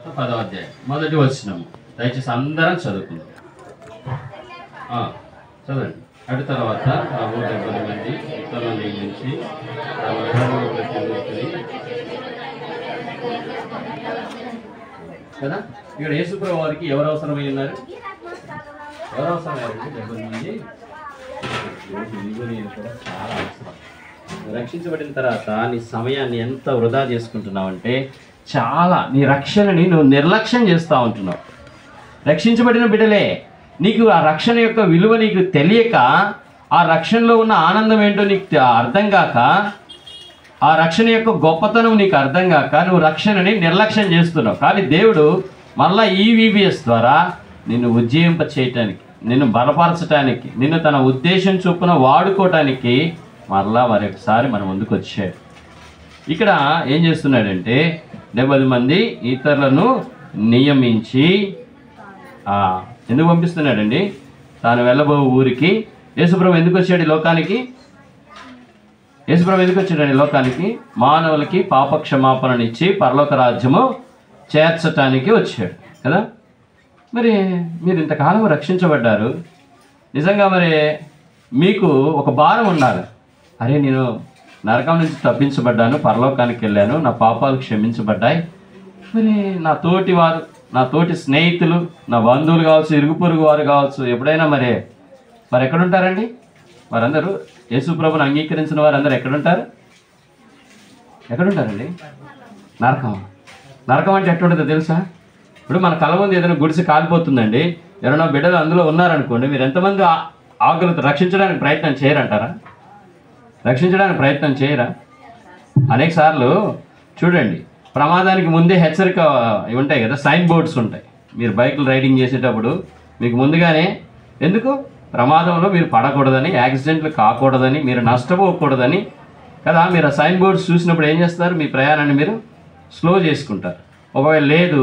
10వ అధ్యాయం మొదటి వచనం దయచేసి అందరం చదువుకుందాం. చదవండి. అటు తర్వాత 70 మంది ఇతరులను నియమించి కదా. ఇక్కడ యేసుప్రభువు వారికి ఎవరు అవసరమై ఉన్నారు? ఎవరు అవసరమయ్యారంటే 70 మంది. కూడా చాలా అవసరం. రక్షించబడిన తర్వాత నీ సమయాన్ని ఎంత వృధా చేసుకుంటున్నావంటే చాలా నీ రక్షణని నువ్వు నిర్లక్ష్యం చేస్తూ ఉంటున్నావు. రక్షించబడిన బిడ్డలే, నీకు ఆ రక్షణ యొక్క విలువ నీకు తెలియక, ఆ రక్షణలో ఉన్న ఆనందం ఏంటో నీకు అర్థం కాక, ఆ రక్షణ యొక్క గొప్పతనం నీకు అర్థం కాక నువ్వు రక్షణని నిర్లక్ష్యం చేస్తున్నావు. కానీ దేవుడు మళ్ళీ ఈ VBS ద్వారా నిన్ను ఉజ్జీవింప చేయటానికి, నిన్ను బలపరచడానికి, నిన్ను తన ఉద్దేశం చొప్పున వాడుకోవటానికి మరలా మరొకసారి మన ముందుకు వచ్చాడు. ఇక్కడ ఏం చేస్తున్నాడంటే 70 మంది ఇతరులను నియమించి ఎందుకు పంపిస్తున్నాడండి? తాను వెళ్ళబో ఊరికి. యేసుప్రభు ఎందుకు వచ్చాడు ఈ లోకానికి? యేసుప్రభు ఎందుకు వచ్చాడండి లోకానికి? మానవులకి పాపక్షమాపణనిచ్చి పరలోక రాజ్యము చేర్చటానికి వచ్చాడు కదా. మరి మీరు ఇంతకాలం రక్షించబడ్డారు. నిజంగా మరి మీకు ఒక భారం ఉండాలి. అరే, నేను నరకం నుంచి తప్పించబడ్డాను, పరలోకానికి వెళ్ళాను, నా పాపాలు క్షమించబడ్డాయి. మరి నా తోటి వారు, నా తోటి స్నేహితులు, నా బంధువులు కావచ్చు, ఇరుగు పొరుగు వారు కావచ్చు, ఎప్పుడైనా మరి ఎక్కడుంటారండి? వారందరూ యేసుప్రభుని అంగీకరించిన వారందరూ ఎక్కడుంటారు? ఎక్కడుంటారండి? నరకం. నరకం అంటే ఎట్లుంటుందో తెలుసా? ఇప్పుడు మన కళ్ళ ముందు ఏదైనా గుడిసి కాలిపోతుందండి, ఎవరైనా బిడ్డలు అందులో ఉన్నారనుకోండి, మీరు ఎంతమంది ఆకులతో రక్షించడానికి ప్రయత్నం చేయరంటారా? రక్షించడానికి ప్రయత్నం చేయరా? అనేక సార్లు చూడండి, ప్రమాదానికి ముందే హెచ్చరిక ఉంటాయి కదా, సైన్ బోర్డ్స్ ఉంటాయి. మీరు బైకులు రైడింగ్ చేసేటప్పుడు మీకు ముందుగానే, ఎందుకు? ప్రమాదంలో మీరు పడకూడదని, యాక్సిడెంట్లు కాకూడదని, మీరు నష్టపోకూడదని కదా. మీరు ఆ సైన్ బోర్డ్స్ చూసినప్పుడు ఏం చేస్తారు? మీ ప్రయాణాన్ని మీరు స్లో చేసుకుంటారు. ఒకవేళ లేదు,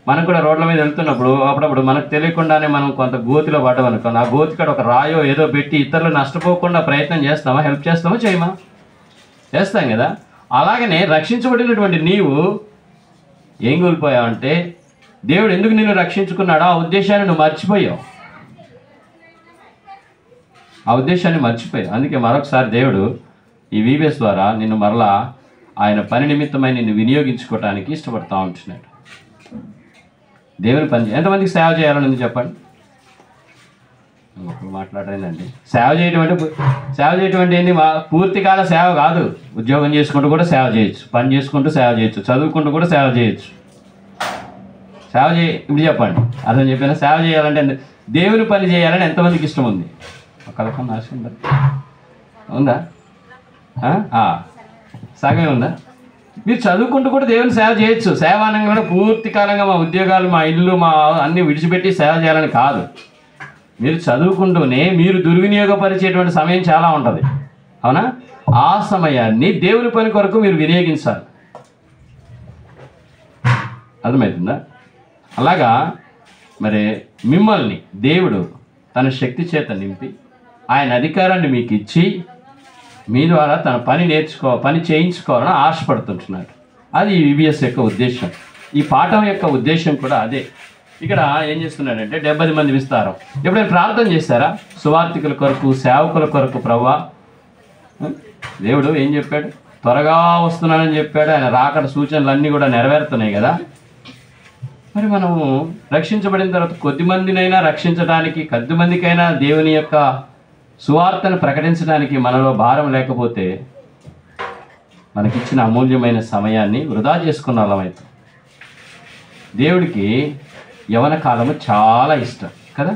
మనం కూడా రోడ్ల మీద వెళ్తున్నప్పుడు అప్పుడప్పుడు మనకు తెలియకుండానే మనం కొంత గోతిలో పడ్డామనుకోండి, ఆ గోతికాడ ఒక రాయో ఏదో పెట్టి ఇతరులు నష్టపోకుండా ప్రయత్నం చేస్తామా? హెల్ప్ చేస్తామా? చేయమా? చేస్తాం కదా. అలాగనే రక్షించబడినటువంటి నీవు ఏం కోల్పోయావంటే, దేవుడు ఎందుకు నిన్ను రక్షించుకున్నాడో ఆ ఉద్దేశాన్ని నువ్వు మర్చిపోయావు. ఆ ఉద్దేశాన్ని మర్చిపోయావు. అందుకే మరొకసారి దేవుడు ఈ VBS ద్వారా నిన్ను మరలా ఆయన పని నిమిత్తమై నిన్ను వినియోగించుకోవటానికి ఇష్టపడుతూ ఉంటున్నాడు. దేవుని పని ఎంతమందికి సేవ చేయాలని ఉంది చెప్పండి? మాట్లాడలేదండి. సేవ చేయటం అంటే ఏంటి? పూర్తికాల సేవ కాదు. ఉద్యోగం చేసుకుంటూ కూడా సేవ చేయొచ్చు, పని చేసుకుంటూ సేవ చేయొచ్చు, చదువుకుంటూ కూడా సేవ చేయొచ్చు. ఇప్పుడు చెప్పండి, అతను చెప్పిన సేవ చేయాలంటే దేవుని పని చేయాలని ఎంతమందికి ఇష్టం ఉంది? ఒకళ్ళకన్నా ఆశ ఉందా? సగమే ఉందా? మీరు చదువుకుంటూ కూడా దేవుని సేవ చేయొచ్చు. సేవానంగా పూర్తి కాలంగా మా ఉద్యోగాలు, మా ఇల్లు, మా అన్నీ విడిచిపెట్టి సేవ చేయాలని కాదు. మీరు చదువుకుంటూనే మీరు దుర్వినియోగపరిచేటువంటి సమయం చాలా ఉంటుంది, అవునా? ఆ సమయాన్ని దేవుని పని కొరకు మీరు వినియోగించాలి. అర్థమవుతుందా? అలాగా మరి మిమ్మల్ని దేవుడు తన శక్తి చేత నింపి ఆయన అధికారాన్ని మీకు ఇచ్చి మీ ద్వారా తన పని చేయించుకోవాలని ఆశపడుతుంటున్నాడు. అది VBS యొక్క ఉద్దేశం. ఈ పాఠం యొక్క ఉద్దేశం కూడా అదే. ఇక్కడ ఏం చేస్తున్నాడంటే 70 మంది విస్తారం. ఎప్పుడైనా ప్రార్థన చేశారా? సువార్థికుల కొరకు, సేవకుల కొరకు ప్రభువా, దేవుడు ఏం చెప్పాడు? త్వరగా వస్తున్నానని చెప్పాడు. ఆయన రాకడ సూచనలు అన్నీ కూడా నెరవేరుతున్నాయి కదా. మరి మనము రక్షించబడిన తర్వాత కొద్దిమందినైనా రక్షించడానికి, కొద్దిమందికైనా దేవుని యొక్క సువార్తను ప్రకటించడానికి మనలో భారం లేకపోతే మనకిచ్చిన అమూల్యమైన సమయాన్ని వృధా చేసుకున్న వాళ్ళమైతే. దేవుడికి యవన కాలము చాలా ఇష్టం కదా.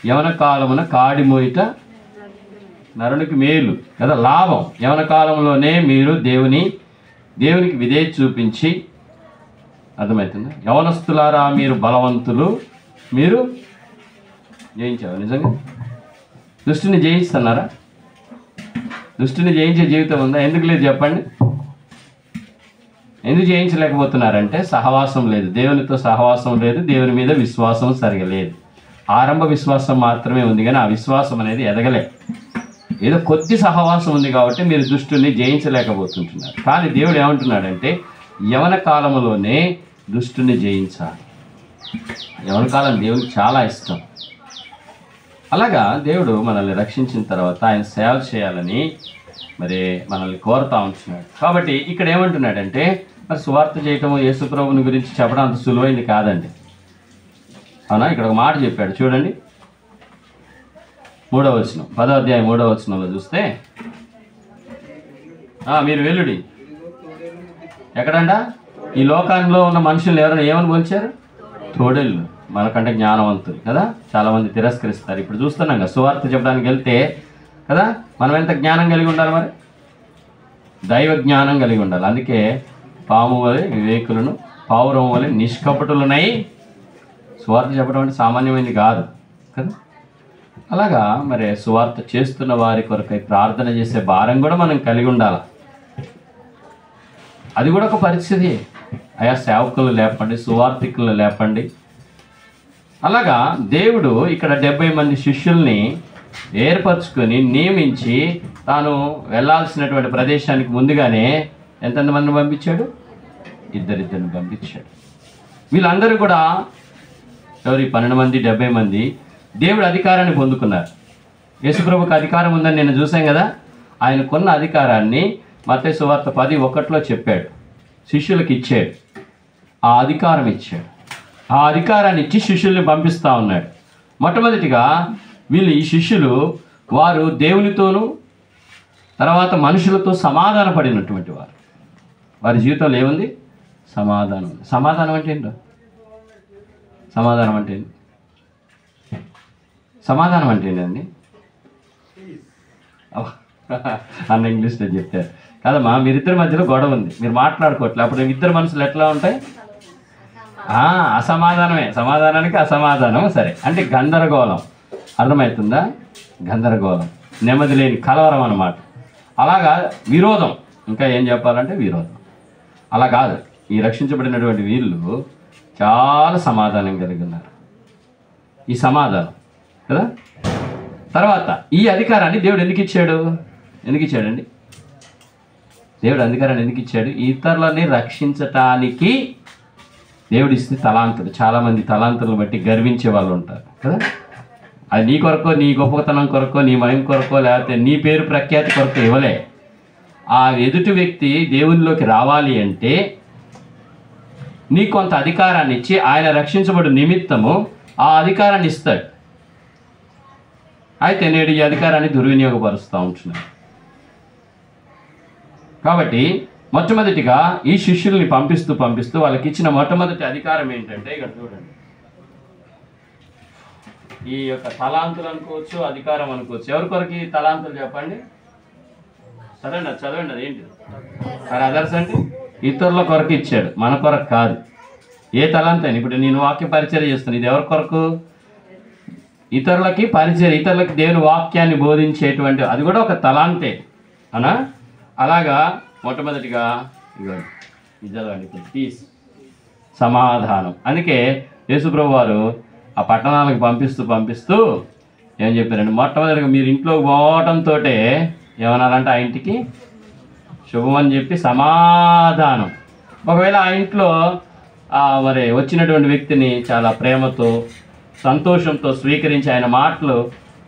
యవన కాలమున కాడి మోయిట నరునికి మేలు కదా, లాభం. యవన కాలంలోనే మీరు దేవునికి విధేయత చూపించి, అర్థమవుతుందా? యవనస్తులారా మీరు బలవంతులు, మీరు జయించారు. నిజంగా దుష్టిని జయిస్తున్నారా? దుష్టిని జయించే జీవితం ఉందా? ఎందుకు లేదు చెప్పండి? ఎందుకు జయించలేకపోతున్నారంటే సహవాసం లేదు, దేవునితో సహవాసం లేదు, దేవుని మీద విశ్వాసం సరిగా లేదు. ఆరంభ విశ్వాసం మాత్రమే ఉంది, కానీ ఆ విశ్వాసం అనేది ఎదగలే. ఏదో కొద్ది సహవాసం ఉంది కాబట్టి మీరు దుష్టుని జయించలేకపోతుంటున్నారు. కానీ దేవుడు ఏమంటున్నాడంటే, యవన కాలంలోనే దుష్టుని జయించాలి. యవ్వన కాలం దేవునికి చాలా ఇష్టం. అలాగా దేవుడు మనల్ని రక్షించిన తర్వాత ఆయన సేవ చేయాలని మరి మనల్ని కోరుతా ఉంటున్నాడు. కాబట్టి ఇక్కడ ఏమంటున్నాడంటే మరి సువార్త చేయటము యేసుప్రభుని గురించి చెప్పడం అంత సులువైంది కాదండి. అవునా? ఇక్కడ ఒక మాట చెప్పాడు చూడండి, 3వ వచనం, 10వ అధ్యాయం 3వ వచనంలో చూస్తే, మీరు వెల్లుడి ఎక్కడంట? ఈ లోకంలో ఉన్న మనుషులు ఎవరైనా ఏమని పోల్చారు? తోడేళ్ళు. మనకంటే జ్ఞానవంతులు కదా, చాలామంది తిరస్కరిస్తారు. ఇప్పుడు చూస్తున్నాం కదా, సువార్త చెప్పడానికి వెళ్తే కదా మనం ఎంత జ్ఞానం కలిగి ఉండాలి? మరి దైవ జ్ఞానం కలిగి ఉండాలి. అందుకే పాము వలె వివేకులను, పావురం వలె నిష్కపటులనై సువార్త చెప్పడం అంటే సామాన్యమైనది కాదు కదా. అలాగా మరి సువార్త చేస్తున్న వారి కొరకై ప్రార్థన చేసే భారం కూడా మనం కలిగి ఉండాలి. అది కూడా ఒక పరిస్థితి. అయా సేవకులు లేపండి, సువార్థికులు లేపండి. అలాగా దేవుడు ఇక్కడ 70 మంది శిష్యుల్ని ఏర్పరచుకొని నియమించి తాను వెళ్ళాల్సినటువంటి ప్రదేశానికి ముందుగానే ఎంతమందిని పంపించాడు? ఇద్దరిద్దరిని పంపించాడు. వీళ్ళందరూ కూడా ఎవరి 12 మంది 70 మంది దేవుడు అధికారాన్ని పొందుకున్నారు. యేసుప్రభుకి అధికారం ఉందని నేను చూసాం కదా. ఆయనకున్న అధికారాన్ని మత్తయి సువార్త 10:1 చెప్పాడు, శిష్యులకు ఇచ్చాడు. ఆ అధికారం ఇచ్చాడు. ఆ అధికారాన్ని ఇచ్చి శిష్యుల్ని పంపిస్తూ ఉన్నాడు. మొట్టమొదటిగా వీళ్ళు ఈ శిష్యులు వారు దేవునితోనూ తర్వాత మనుషులతో సమాధాన పడినటువంటి వారు. వారి జీవితంలో ఏముంది? సమాధానం. సమాధానం అంటే ఏంటో? సమాధానం అంటే ఏంటి? సమాధానం అంటే ఏంటండి? అన్న ఇంగ్లీష్లో చెప్తారు కదమ్మా. మీరిద్దరి మధ్యలో గొడవ ఉంది, మీరు మాట్లాడుకోవట్లే. అప్పుడు ఇద్దరు మనసులు ఎట్లా ఉంటాయి? అసమాధానమే. సమాధానానికి అసమాధానం. సరే అంటే గందరగోళం. అర్థమవుతుందా? గందరగోళం, నెమ్మది లేని కలవరం అన్నమాట. అలాగా విరోధం. ఇంకా ఏం చెప్పాలంటే విరోధం. అలా కాదు, ఈ రక్షించబడినటువంటి వీళ్ళు చాలా సమాధానం కలిగి ఉన్నారు. ఈ సమాధానం కదా. తర్వాత ఈ అధికారాన్ని దేవుడు ఎందుకు ఇచ్చాడు? ఎందుకు ఇచ్చాడండి? దేవుడు అధికారాన్ని ఎందుకు ఇచ్చాడు? ఇతరులని రక్షించటానికి దేవుడు ఇస్తే తలాంతులు. చాలామంది తలాంతులను బట్టి గర్వించే వాళ్ళు ఉంటారు కదా. అది నీ కొరకో, నీ గొప్పతనం కొరకో, నీ మయం కొరకో, లేకపోతే నీ పేరు ప్రఖ్యాతి కొరకో ఇవ్వలే. ఆ ఎదుటి వ్యక్తి దేవునిలోకి రావాలి అంటే నీ కొంత అధికారాన్ని ఇచ్చి ఆయన రక్షించబడు నిమిత్తము ఆ అధికారాన్ని ఇస్తాడు. అయితే నేడు ఈ అధికారాన్ని దుర్వినియోగపరుస్తూ ఉంటున్నాడు. కాబట్టి మొట్టమొదటిగా ఈ శిష్యుల్ని పంపిస్తూ వాళ్ళకి ఇచ్చిన మొట్టమొదటి అధికారం ఏంటంటే ఇక్కడ చూడండి. ఈ యొక్క తలాంతులు అనుకోవచ్చు, అధికారం అనుకోవచ్చు. ఎవరి కొరకు తలాంతులు చెప్పండి? చదవండి అదేంటి? మరి అదర్స్ అంటే ఇతరుల కొరకు ఇచ్చాడు, మన కొరకు కాదు. ఏ తలాంతని? ఇప్పుడు నేను వాక్య పరిచయం చేస్తాను, ఇది ఎవరి కొరకు? ఇతరులకి పరిచయం, ఇతరులకి దేవుని వాక్యాన్ని బోధించేటువంటి, అది కూడా ఒక తలాంతే అనా. అలాగా మొట్టమొదటిగా ఇది చదవండి ఇప్పుడు, పీస్, సమాధానం. అందుకే యేసుప్రభు వారు ఆ పట్టణాలకు పంపిస్తూ ఏం చెప్పారండి? మొట్టమొదటిగా మీరు ఇంట్లోకి పోవటంతో ఏమన్నారంటే ఆ ఇంటికి శుభమని చెప్పి సమాధానం. ఒకవేళ ఆ ఇంట్లో మరి వచ్చినటువంటి వ్యక్తిని చాలా ప్రేమతో సంతోషంతో స్వీకరించి ఆయన మాటలు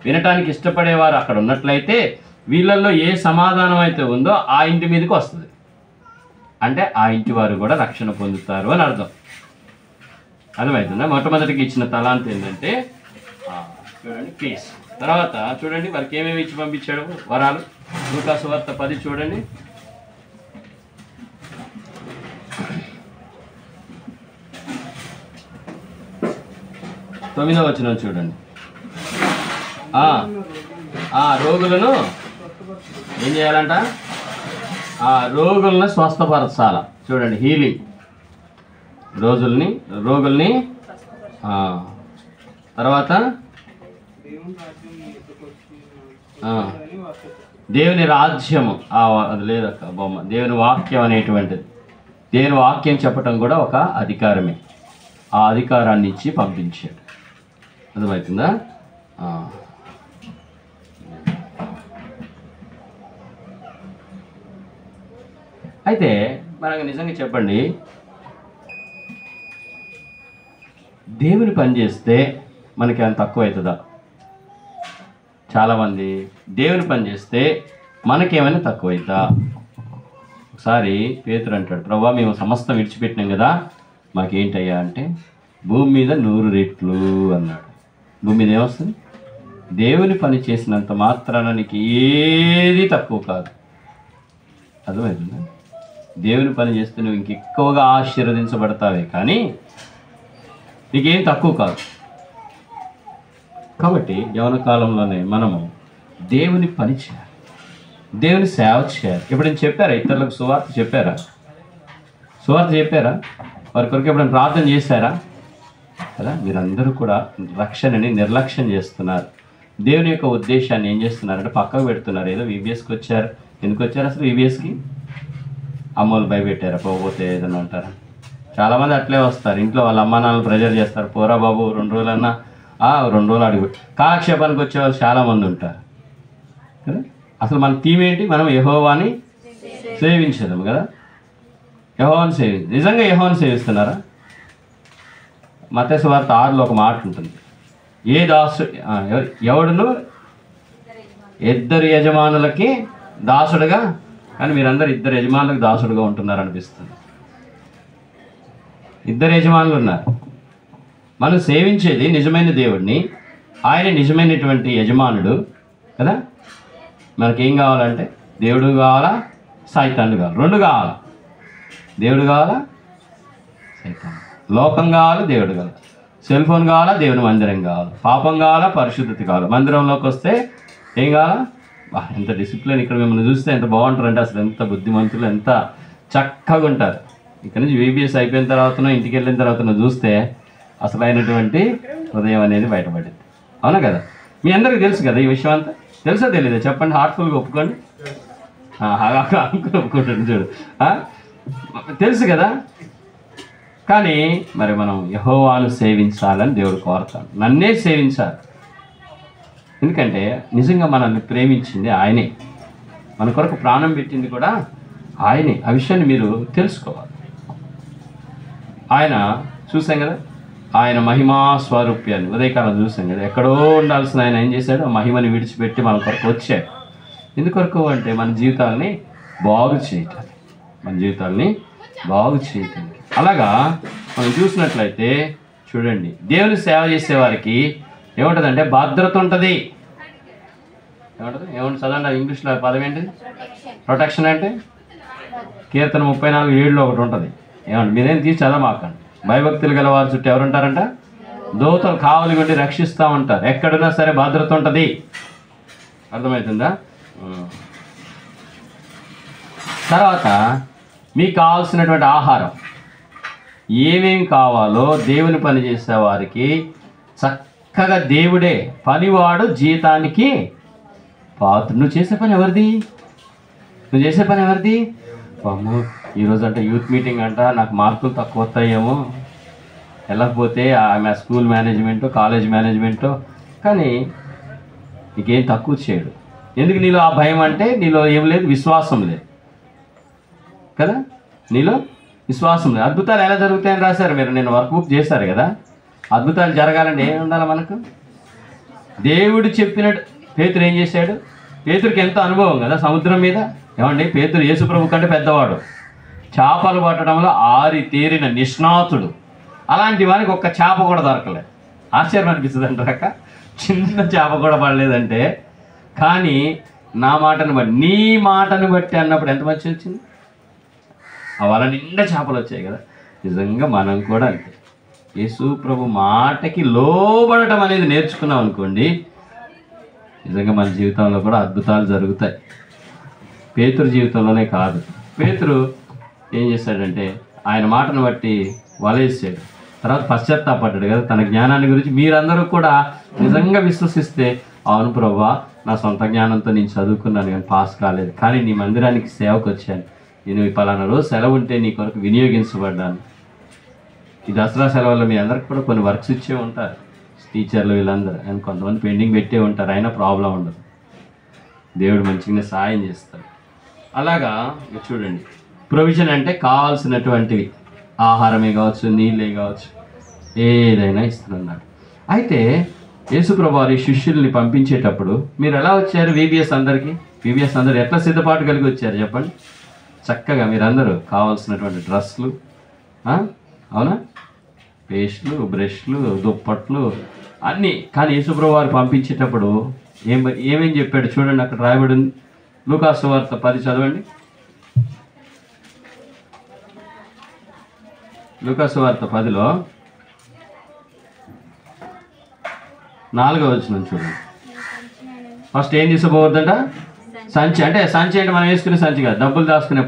వినటానికి ఇష్టపడేవారు అక్కడ ఉన్నట్లయితే వీళ్ళల్లో ఏ సమాధానం అయితే ఉందో ఆ ఇంటి మీదకి వస్తుంది. అంటే ఆ ఇంటి వారు కూడా రక్షణ పొందుతారు అని అర్థం. అర్థమవుతుందా? మొట్టమొదటికి ఇచ్చిన తలాంత ఏంటంటే చూడండి పీస్. తర్వాత చూడండి వారికి ఏమేమి ఇచ్చి పంపించాడు వరాలు. లూకా సువార్త 10 చూడండి. తొమ్మిదవ వచనం చూడండి. రోగులను ఏం చేయాలంట? రోగులను స్వస్థపరచాల. చూడండి, హీలింగ్. రోగుల్ని తర్వాత దేవుని రాజ్యము, అది లేదక్క బొమ్మ, దేవుని వాక్యం అనేటువంటిది. దేవుని వాక్యం చెప్పటం కూడా ఒక అధికారమే. ఆ అధికారాన్ని ఇచ్చి పంపించాడు. అర్థమవుతుందా? అయితే మనకు నిజంగా చెప్పండి, దేవుని పని చేస్తే మనకి ఏమైనా తక్కువ అవుతుందా? చాలామంది దేవుని పని చేస్తే మనకేమైనా తక్కువ అవుతుందా? ఒకసారి పేతురు అంటాడు, ప్రభా మేము సమస్తం విడిచిపెట్టినాం కదా, మాకేంటయ్యా అంటే భూమి మీద 100 రెట్లు అన్నాడు. భూమి మీద ఏమొస్తుంది? దేవుని పని చేసినంత మాత్రాన నీకు ఏది తక్కువ కాదు. అర్థమవుతుందా? దేవుని పని చేస్తే నువ్వు ఇంకెక్కువగా ఆశీర్వదించబడతావే కానీ నీకేం తక్కువ కాదు. కాబట్టి యవన కాలంలోనే మనము దేవుని పని చేయాలి, దేవుని సేవ చేయాలి. ఎప్పుడైనా చెప్పారా? ఇతరులకు సువార్త చెప్పారా? సువార్త చెప్పారా? వారి కొరకు ఎప్పుడైనా ప్రార్థన చేశారా? కదా, మీరందరూ కూడా రక్షణని నిర్లక్ష్యం చేస్తున్నారు. దేవుని యొక్క ఉద్దేశాన్ని ఏం చేస్తున్నారంటే పక్కకు పెడుతున్నారు. ఏదో VBSకి వచ్చారు. ఎందుకు వచ్చారు అసలు VBSకి? అమ్మోళ్ళు భయపెట్టారా పోతే ఏదన్నా అంటారా? చాలామంది అట్లే వస్తారు. ఇంట్లో వాళ్ళ అమ్మ నాన్నలు ప్రెజర్ చేస్తారు, పోరా బాబు 2 రోజులన్నా 2 రోజులు అడుగు. కాలక్షేపానికి వచ్చే వాళ్ళు చాలామంది ఉంటారు కదా. అసలు మన థీమ్ ఏంటి? మనం యెహోవాని సేవించదాం కదా. యెహోవాని నిజంగా యెహోవాని సేవిస్తున్నారా? మత్తయి సువార్త 6లో ఒక మాట ఉంటుంది, ఏ ఎవడును 2 యజమానులకి దాసుడుగా, కానీ మీరందరూ 2 యజమానులకు దాసుడుగా ఉంటున్నారు అనిపిస్తుంది. 2 యజమానులు ఉన్నారు. మనం సేవించేది నిజమైన దేవుడిని, ఆయన నిజమైనటువంటి యజమానుడు కదా. మనకేం కావాలంటే దేవుడు కావాలా, సైతాన్లు కావాలి, 2 కావాలా. దేవుడు కావాలా, సైతాన్. లోకం కావాలి, దేవుడు కావాలి. సెల్ ఫోన్ కావాలా, దేవుని మందిరం కావాలి. పాపం కావాలా, పరిశుద్ధత కావాలి. మందిరంలోకి వస్తే ఏం కావాలా? ఎంత డిసిప్లిన్. ఇక్కడ మిమ్మల్ని చూస్తే ఎంత బాగుంటారంటే అసలు ఎంత బుద్ధిమంతులు, ఎంత చక్కగా ఉంటారు. ఇక్కడ నుంచి VBS అయిపోయిన తర్వాతనో ఇంటికి వెళ్ళిన తర్వాతనో చూస్తే అసలైనటువంటి హృదయం అనేది బయటపడింది. అవునా కదా? మీ అందరికీ తెలుసు కదా ఈ విషయం అంతా. తెలుసా తెలీదా చెప్పండి? హార్ట్ఫుల్గా ఒప్పుకోండి. ఒప్పుకుంటుంది చూడు, తెలుసు కదా. కానీ మరి మనం యెహోవాను సేవించాలని దేవుడు కోరుతాడు. నన్నే సేవించాలి. ఎందుకంటే నిజంగా మనల్ని ప్రేమించింది ఆయనే, మన కొరకు ప్రాణం పెట్టింది కూడా ఆయనే. ఆ విషయాన్ని మీరు తెలుసుకోవాలి. ఆయన చూసాం కదా, ఆయన మహిమా స్వరూప్యాన్ని ఉదయకాలం చూసాం కదా. ఎక్కడో ఉండాల్సిన ఆయన ఏం చేశాడు? ఆ మహిమని విడిచిపెట్టి మన కొరకు వచ్చాడు. ఎందుకొరకు అంటే మన జీవితాలని బాగు చేయటానికి, మన జీవితాలని బాగు చేయటానికి. అలాగా మనం చూసినట్లయితే చూడండి, దేవుని సేవ చేసేవారికి ఏముంటుందంటే భద్రత ఉంటుంది. ఏముంటుంది చదవండి ఇంగ్లీష్లో పదం ఏంటి? ప్రొటెక్షన్. అంటే కీర్తన 34:7లో ఒకటి ఉంటుంది. ఏమంటే మీరేం తీసి చదవమాకండి. భయభక్తులు గల వారి చుట్టూ ఎవరుంటారంట? దూతలు కావలి ఉండి రక్షిస్తూ ఉంటారు. ఎక్కడున్నా సరే భద్రత ఉంటుంది. అర్థమవుతుందా? తర్వాత మీకు కావాల్సినటువంటి ఆహారం ఏమేమి కావాలో దేవుని పని చేసే వారికి చక్కగా దేవుడే పనివాడు జీతానికి పాత్ర. నువ్వు చేసే పని ఎవరిది? నువ్వు చేసే పని ఎవరిది? అమ్మో ఈరోజు అంటే యూత్ మీటింగ్ అంట, నాకు మార్కులు తక్కువ వస్తాయేమో, వెళ్ళకపోతే ఆమె స్కూల్ మేనేజ్మెంటు, కాలేజ్ మేనేజ్మెంటు. కానీ నీకేం తక్కువ చేయడు. ఎందుకు? నీలో ఆ భయం అంటే నీలో ఏం లేదు, విశ్వాసం లేదు కదా. నీలో విశ్వాసం లేదు. అద్భుతాలు ఎలా జరుగుతాయని రాశారు మీరు, నేను వర్క్ బుక్ చేశారు కదా. అద్భుతాలు జరగాలంటే ఏమి ఉండాలి మనకు? దేవుడు చెప్పినట్టు. పేతురు ఏం చేశాడు? పేతురికి ఎంతో అనుభవం కదా సముద్రం మీద. ఏమండి, పేతురు యేసుప్రభు కంటే పెద్దవాడు, చేపలు పట్టడంలో ఆరితేరిన నిష్ణాతుడు. అలాంటి వానికి ఒక్క చేప కూడా దొరకలేదు. ఆశ్చర్యం అనిపిస్తుంది అంటారక్క. చిన్న చేప కూడా పడలేదంటే, కానీ నా మాటను బట్టి, నీ మాటను బట్టి అన్నప్పుడు ఎంత మంచి వచ్చింది? ఆ వల నిండా చేపలు వచ్చాయి కదా. నిజంగా మనం కూడా అంతే. యేసు ప్రభు మాటకి లోబడటం అనేది నేర్చుకున్నాం అనుకోండి, నిజంగా మన జీవితంలో కూడా అద్భుతాలు జరుగుతాయి. పేతురు జీవితంలోనే కాదు. పేతురు ఏం చేశాడంటే ఆయన మాటను బట్టి వలేసాడు. తర్వాత పశ్చాత్తాపడ్డాడు కదా తన జ్ఞానాన్ని గురించి. మీరందరూ కూడా నిజంగా విశ్వసిస్తే, అవును ప్రభువా, నా సొంత జ్ఞానంతో నేను చదువుకున్నాను కానీ పాస్ కాలేదు, కానీ నీ మందిరానికి సేవకు వచ్చాను, నేను ఈ పలానా రోజు సెలవు ఉంటే నీ కొరకు వినియోగించబడ్డాను. ఈ దసరా సెలవుల్లో మీ అందరికి కూడా కొన్ని వర్క్స్ ఇచ్చే ఉంటారు టీచర్లు వీళ్ళందరూ, అండ్ కొంతమంది పెండింగ్ పెట్టే ఉంటారు. అయినా ప్రాబ్లం ఉండదు, దేవుడు మంచిగానే సాయం చేస్తాడు. అలాగా చూడండి, ప్రొవిజన్ అంటే కావాల్సినటువంటివి, ఆహారమే కావచ్చు, నీళ్ళే కావచ్చు, ఏదైనా ఇస్తానన్నాడు. అయితే యేసుప్రభు వారి శిష్యుల్ని పంపించేటప్పుడు మీరు ఎలా వచ్చారు? వీబీఎస్ అందరు ఎట్లా సిద్ధపాటు కలిగి వచ్చారు చెప్పండి? చక్కగా మీరందరూ కావాల్సినటువంటి డ్రెస్లు, అవునా, పేస్ట్లు, బ్రష్లు, దుప్పట్లు అన్నీ. కానీ యేసుప్రభు వారు పంపించేటప్పుడు ఏమేం చెప్పాడు చూడండి, అక్కడ రాయబడి ఉంది. లూకాసు వార్త 10 చదవండి. లూకాసు వార్త 10లో 4వ వచనం చూడండి. ఫస్ట్ ఏం తీసుకోవద్దంట? సంచి. అంటే సంచి అంటే మనం వేసుకునే సంచి కాదు, డబ్బులు దాచుకునే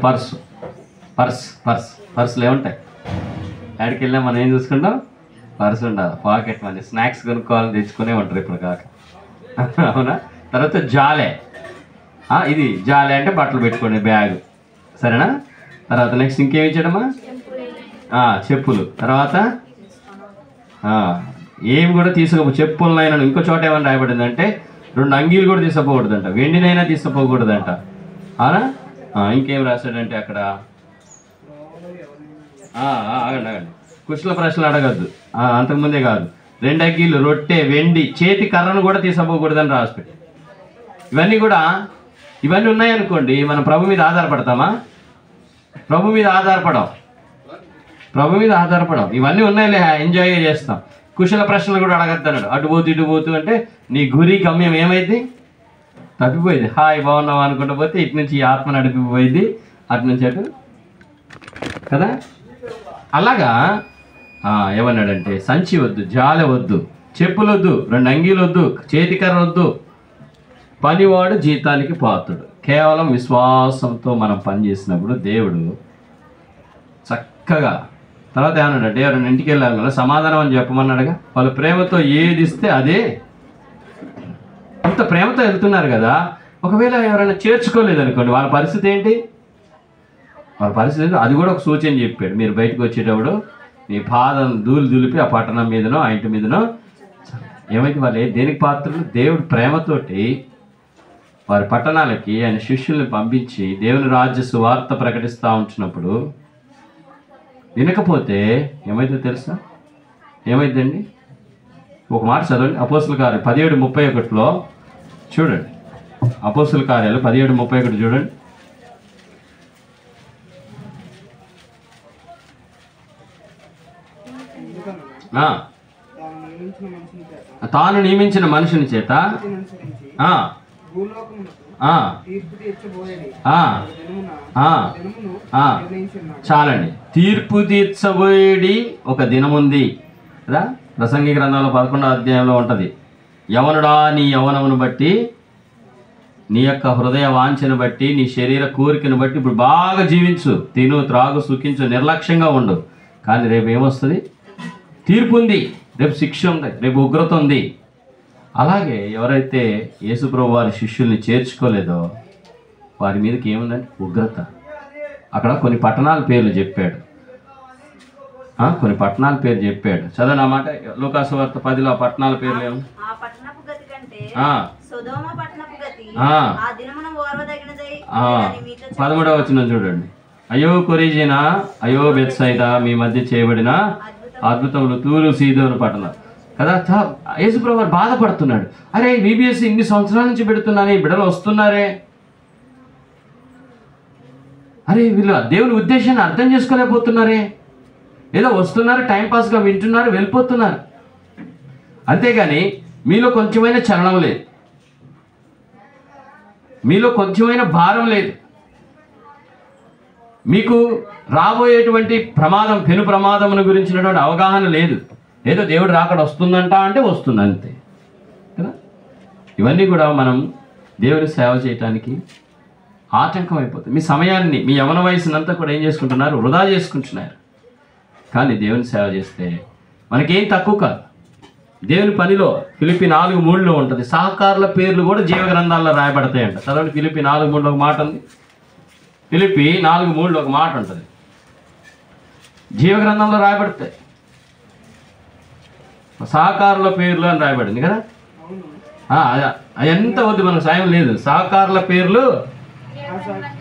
పర్సులు ఏముంటాయి? ఎక్కడికి వెళ్ళినా మనం ఏం చూసుకుంటాం? పర్సు ఉండాలి, పాకెట్ మనీ, స్నాక్స్ కొనుక్కోవాలని తెచ్చుకునే ఉంటారు ఇప్పుడు కాక, అవునా? తర్వాత జాలే, ఇది జాలే అంటే బట్టలు పెట్టుకునే బ్యాగ్, సరేనా? తర్వాత నెక్స్ట్ ఇంకేమి ఇచ్చాడమ్మా? చెప్పులు. తర్వాత ఏమి కూడా చెప్పులనైనా, ఇంకో చోట ఏమైనా రాయబడింది అంటే 2 అంగీలు కూడా తీసుకుపోకూడదంట, వెండినైనా తీసుకుపోకూడదంట, అవునా? ఇంకేం రాశాడంటే అక్కడ, ఆగండి, కుశల ప్రశ్నలు అడగద్దు, అంతకుముందే కాదు, 2 అంగీలు, రొట్టె, వెండి, చేతి కర్రను కూడా తీసుకుపోకూడదని రాసిపెట్టి. ఇవన్నీ ఉన్నాయనుకోండి, మనం ప్రభు మీద ఆధారపడతామా? ప్రభు మీద ఆధారపడం. ఇవన్నీ ఉన్నాయిలే, ఎంజాయ్గా చేస్తాం. కుశల ప్రశ్నలు కూడా అడగద్దు అన్నాడు. అటు పోతూ ఇటు పోతూ అంటే నీ గురి గమ్యం ఏమైంది? తప్పిపోయింది. హాయ్ బాగున్నావా అనుకుంటూ పోతే ఇటు నుంచి ఈ ఆత్మ నడిపిపోయింది, అటు నుంచి అటు కదా. అలాగా ఏమన్నాడంటే సంచి వద్దు, జాలె వద్దు, చెప్పులు వద్దు, 2 అంగీలు వద్దు, చేతికర్ర వద్దు, పనివాడు జీతానికి పాత్రుడు. కేవలం విశ్వాసంతో మనం పనిచేసినప్పుడు దేవుడు చక్కగా. తర్వాత ఏమన్నాడంటే ఎవరైనా ఇంటికి వెళ్ళాలి కదా, సమాధానం అని చెప్పమన్నాడుగా. వాళ్ళు ప్రేమతో ఏది ఇస్తే అదే, అంత ప్రేమతో వెళ్తున్నారు కదా. ఒకవేళ ఎవరైనా చేర్చుకోలేదనుకోండి, వాళ్ళ పరిస్థితి ఏంటి? అది కూడా ఒక సూచన చెప్పాడు. మీరు బయటకు వచ్చేటప్పుడు మీ పాదం ధూళి దులిపి ఆ పట్టణం మీదనో ఆ ఇంటి మీదనో ఏమైతే వాళ్ళు దేనికి పాత్రలు? దేవుడు ప్రేమతోటి వారి పట్టణాలకి ఆయన శిష్యుల్ని పంపించి దేవుని రాజ్య సువార్త ప్రకటిస్తూ ఉంచినప్పుడు వినకపోతే ఏమైతే తెలుసా? ఏమైందండి? ఒక మాట చదవండి. అపోస్తుల కార్యాలు 17:31లో చూడండి. అపోస్తుల కార్యాలు 17:31 చూడండి. తాను నియమించిన మనుషుని చేత చాలండి. తీర్పు తీర్చబోయేది ఒక దినముంది కదా. ప్రసంగి గ్రంథంలో 11వ అధ్యాయంలో ఉంటుంది. యవనుడా, నీ యవనమును బట్టి, నీ యొక్క హృదయ వాంఛను బట్టి, నీ శరీర కోరికను బట్టి ఇప్పుడు బాగా జీవించు, తిను, త్రాగు, సుఖించు, నిర్లక్ష్యంగా ఉండు. కానీ రేపు ఏమొస్తుంది? తీర్పు ఉంది, రేపు శిక్ష ఉంది, రేపు ఉగ్రత ఉంది. అలాగే ఎవరైతే యేసుప్రభు వారి శిష్యుల్ని చేర్చుకోలేదో వారి మీదకి ఏముందంటే ఉగ్రత. అక్కడ కొన్ని పట్టణాల పేర్లు చెప్పాడు. చదవని ఆ మాట. లూకాసు వార్త 10లో పట్టణాల పేర్లు ఏమి? 13వ వచనం చూడండి. అయ్యో కొరిజినా, అయ్యో బెత్సైదా, మీ మధ్య చేయబడిన అద్భుతములు తూరు, సీదోను పట్టణాలు కదా. యేసుప్రభు వారు బాధపడుతున్నాడు. అరే బీబీఎస్ ఇన్ని సంవత్సరాల నుంచి పెడుతున్నాను, ఈ బిడ్డలు వస్తున్నారే, అరే వీళ్ళు దేవుని ఉద్దేశాన్ని అర్థం చేసుకోలేకపోతున్నారే, ఏదో వస్తున్నారు, టైంపాస్గా వింటున్నారు, వెళ్ళిపోతున్నారు. అంతేగాని మీలో కొంచెమైన చలనం లేదు, మీలో కొంచెమైన భారం లేదు, మీకు రాబోయేటువంటి ప్రమాదం, పెను ప్రమాదమును గురించినటువంటి అవగాహన లేదు. ఏదో దేవుడు రాకడ వస్తుందంట అంటే వస్తుంది అంతే కదా. ఇవన్నీ కూడా మనం దేవుని సేవ చేయటానికి ఆటంకం అయిపోతుంది. మీ సమయాన్ని, మీ యవన వయసునంతా కూడా ఏం చేసుకుంటున్నారు? వృధా చేసుకుంటున్నారు. కానీ దేవుని సేవ చేస్తే మనకేం తక్కువ కాదు. దేవుని పనిలో ఫిలిప్పీ 4:3లో ఉంటుంది. సహకారుల పేర్లు కూడా జీవ గ్రంథాల్లో రాయబడతాయంట. చదవండి, ఫిలిప్పీ 4:3లో ఒక మాట ఉంది. ఫిలిప్పీ 4:3లో ఒక మాట ఉంటుంది, జీవ గ్రంథంలో రాయబడతాయి. సహకారుల పేర్లు అని రాయబడింది కదా. ఎంత వద్దు, మనకు సాయం లేదు. సహకారుల పేర్లు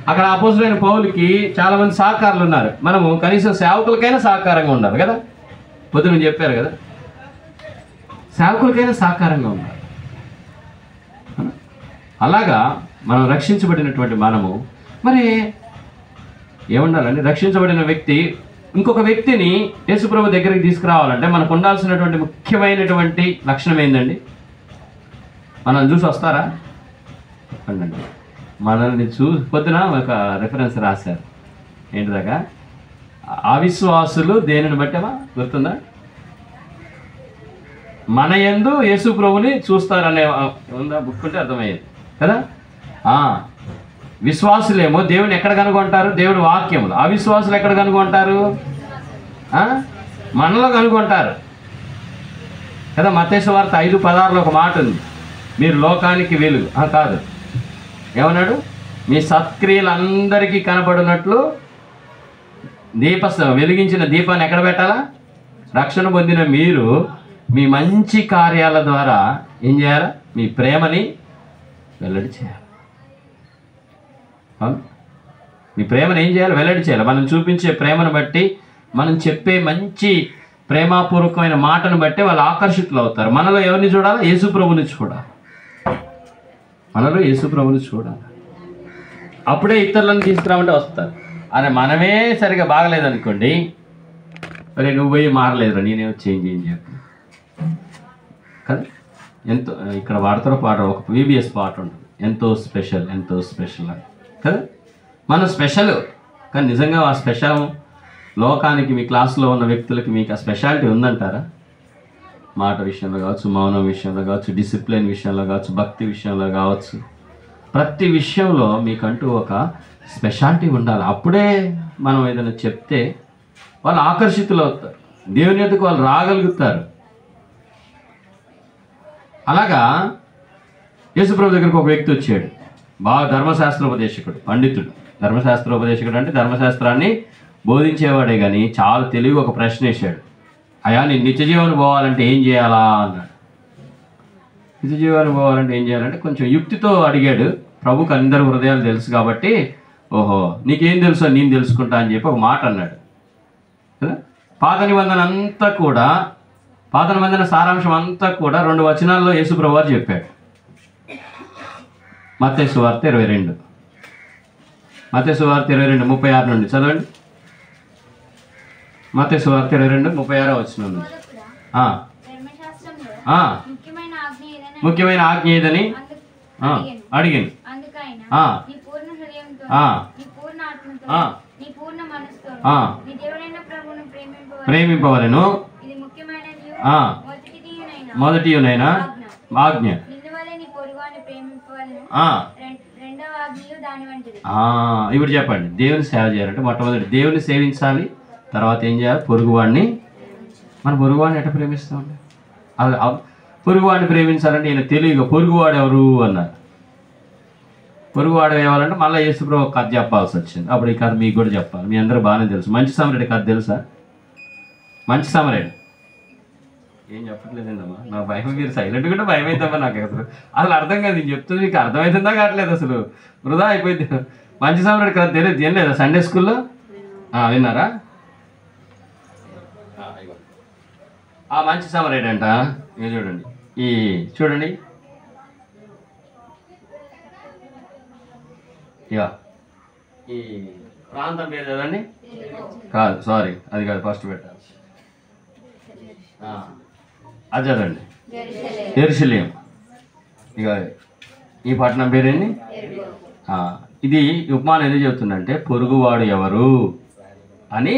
అక్కడ అపోస్తలుడైన పౌలుకి చాలా మంది సహకారులు ఉన్నారు. మనము కనీసం సేవకులకైనా సహకారంగా ఉండాలి కదా. పొద్దున చెప్పారు కదా, సేవకులకైనా సహకారంగా ఉన్నారు. అలాగా మనం రక్షించబడినటువంటి మనము మరి ఏముండాలండి? రక్షించబడిన వ్యక్తి ఇంకొక వ్యక్తిని యేసుప్రభు దగ్గరికి తీసుకురావాలంటే మనకు ఉండాల్సినటువంటి ముఖ్యమైనటువంటి లక్షణం ఏంటండి? మనం చూసి వస్తారా? చెప్పండి. మనల్ని పొద్దున ఒక రిఫరెన్స్ రాశారు ఏంటిదాకా, అవిశ్వాసులు దేనిని బట్టేమా గుర్తుందా? మన యందు యేసు ప్రభుని చూస్తారనే ఉందా? బుక్ ఉంటే అర్థమయ్యేది కదా. విశ్వాసులేమో దేవుని ఎక్కడ కనుగొంటారు? దేవుని వాక్యములు. అవిశ్వాసులు ఎక్కడ కనుగొంటారు? మనలో కనుగొంటారు కదా. మత్తయి సువార్త 5:16 ఒక మాట ఉంది, మీరు లోకానికి వెలుగు. కాదు, ఏమన్నాడు? మీ సత్క్రియలందరికీ కనపడినట్లు వెలిగించిన దీపాన్ని ఎక్కడ పెట్టాలా? రక్షణ పొందిన మీరు మీ మంచి కార్యాల ద్వారా ఏం చేయాలా? మీ ప్రేమని వెల్లడి చేయాలి. మీ ప్రేమను ఏం చేయాలి? వెల్లడి చేయాలి. మనం చూపించే ప్రేమను బట్టి, మనం చెప్పే మంచి ప్రేమపూర్వకమైన మాటను బట్టి వాళ్ళు ఆకర్షితులు అవుతారు. మనలో ఎవరిని చూడాలి? యేసు ప్రభుని చూడాలి. మనలో యేసు ప్రభుని చూడాలి. అప్పుడే ఇతరులను తీసుకురామంటే వస్తారు. అదే మనమే సరిగా బాగలేదనుకోండి, మరి నువ్వు పోయి మారలేదురా, నేనేమో చేంజ్ చెప్పి కదా. ఎంతో ఇక్కడ వాడతారో పాట, ఒక VBS పాట ఉంటుంది, ఎంతో స్పెషల్ ఎంతో స్పెషల్ అని కదా. మనం స్పెషల్, కానీ నిజంగా ఆ స్పెషల్ లోకానికి, మీ క్లాసులో ఉన్న వ్యక్తులకి మీకు ఆ స్పెషాలిటీ ఉందంటారా? మాట విషయంలో కావచ్చు, మౌనం విషయంలో కావచ్చు, డిసిప్లిన్ విషయంలో కావచ్చు, భక్తి విషయంలో కావచ్చు, ప్రతి విషయంలో మీకంటూ ఒక స్పెషాలిటీ ఉండాలి. అప్పుడే మనం ఏదైనా చెప్తే వాళ్ళు ఆకర్షితులు అవుతారు, దేవుని యొద్దకు వాళ్ళు రాగలుగుతారు. అలాగా యేసుప్రభు దగ్గరకు ఒక వ్యక్తి వచ్చాడు, బాగా ధర్మశాస్త్రోపదేశకుడు, పండితుడు. ధర్మశాస్త్రోపదేశకుడు అంటే ధర్మశాస్త్రాన్ని బోధించేవాడే, కానీ చాలా తెలివి ఒక ప్రశ్న వేశాడు. అయ్యా, నేను నిత్య జీవనం పోవాలంటే ఏం చేయాలా అన్నాడు. నిత్య జీవనం పోవాలంటే ఏం చేయాలంటే కొంచెం యుక్తితో అడిగాడు. ప్రభుకు అందరి హృదయాలు తెలుసు కాబట్టి, ఓహో నీకేం తెలుసో నేను తెలుసుకుంటా అని చెప్పి ఒక మాట అన్నాడు కదా. పాత నిబంధన సారాంశం అంతా కూడా 2 వచనాల్లో యేసుప్రభు వారు చెప్పాడు. మత్తయి సువార్త 22, మత్తయి సువార్త 22:36 నుండి చదవండి. మత్తయి సువార్త 22:36 వచనం నుండి. ముఖ్యమైన ఆజ్ఞ ఏదని అడిగాను. ప్రేమింపవలెను, మొదటియునైనా ఆజ్ఞ. ఇప్పుడు చెప్పండి, దేవుని సేవ చేయాలంటే మొట్టమొదటి దేవుని సేవించాలి, తర్వాత ఏం చేయాలి? పొరుగువాడిని. మన పొరుగువాడిని ఎట్లా ప్రేమిస్తామండి? పొరుగువాడిని ప్రేమించాలంటే ఈయన తెలియక పొరుగువాడు ఎవరు అన్నారు. పొరుగువాడు ఏవాలంటే మళ్ళీ యేసుప్రభు ఒక కథ చెప్పాల్సి వచ్చింది. అప్పుడు ఈ కథ మీకు కూడా చెప్పాలి, మీ అందరూ బాగానే తెలుసు. మంచి సమరేడు కథ తెలుసా? మంచి సమరేడు ఏం చెప్పట్లేదండమ్మా, నా భయం, మీరు సైలెంట్ కూడా భయం అవుతామా నాకు అసలు అర్థం కాదు. నేను చెప్తుంది మీకు అర్థమవుతుందా కావట్లేదు, అసలు వృధా అయిపోయింది. మంచి సమరేడు కథ తెలియదు, ఏం లేదా? సండే స్కూల్లో విన్నారా? ఆ మంచి సమరేడు అంట. ఇది చూడండి, చూడండి ఇక ఈ ప్రాంతం పేరు చదవండి. కాదు, సారీ, అది కాదు, ఫస్ట్ పెట్టాలి. అది చదవండి, యెరూషలేము. ఇక ఈ పట్టణం పేరేంటి? ఇది ఉపమానం ఎందుకు చెబుతుందంటే, పొరుగువాడు ఎవరు అని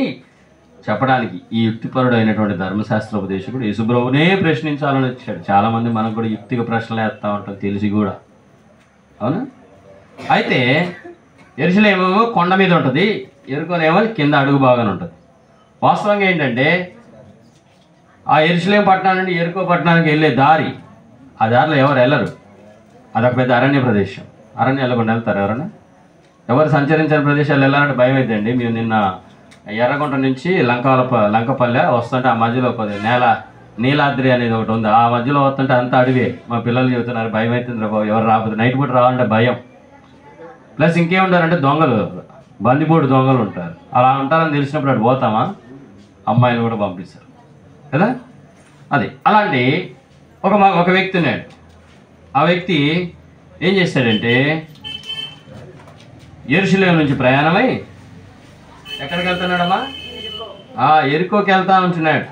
చెప్పడానికి ఈ యుక్తిపరుడు అయినటువంటి ధర్మశాస్త్రోపదేశకుడు యేసుప్రభునే ప్రశ్నించాలని వచ్చాడు. చాలామంది మనకు కూడా యుక్తిగా ప్రశ్నలు వేస్తూ ఉంటాం తెలిసి కూడా, అవునా? అయితే యెరూషలేము కొండ మీద ఉంటుంది, ఎరుకోనేమో కింద అడుగు బాగానే ఉంటుంది. వాస్తవంగా ఏంటంటే, ఆ యెరూషలేము పట్టణం నుండి ఎరుకో పట్టణానికి వెళ్ళే దారి, ఆ దారిలో ఎవరు వెళ్ళరు. అదొక పెద్ద అరణ్య ప్రదేశం. అరణ్యం వెళ్ళకుండా వెళ్తారు ఎవరన్నా? ఎవరు సంచరించని ప్రదేశాలు వెళ్ళాలంటే భయం అవుతుందండి. మేము నిన్న ఎర్రగుంట నుంచి లంకపల్లె వస్తుంటే ఆ మధ్యలో నీలాద్రి అనేది ఒకటి ఉంది, ఆ మధ్యలో వస్తుంటే అంతా అడివే. మా పిల్లలు చెబుతున్నారు భయం అవుతుంది బాబు, ఎవరు రాకపోతే నైట్ పూట రావాలంటే భయం. ప్లస్ ఇంకేముంటారంటే దొంగలు, బందిపోటు దొంగలు ఉంటారు. అలా ఉంటారని తెలిసినప్పుడు అటు పోతామా? అమ్మాయిలు కూడా పంపిస్తారు కదా. అది అలాంటి ఒక వ్యక్తి ఉన్నాడు. ఆ వ్యక్తి ఏం చేశాడంటే యెరూషలేము నుంచి ప్రయాణమై ఎక్కడికి వెళ్తున్నాడమ్మా? ఎరికోకి వెళ్తా ఉంటున్నాడు.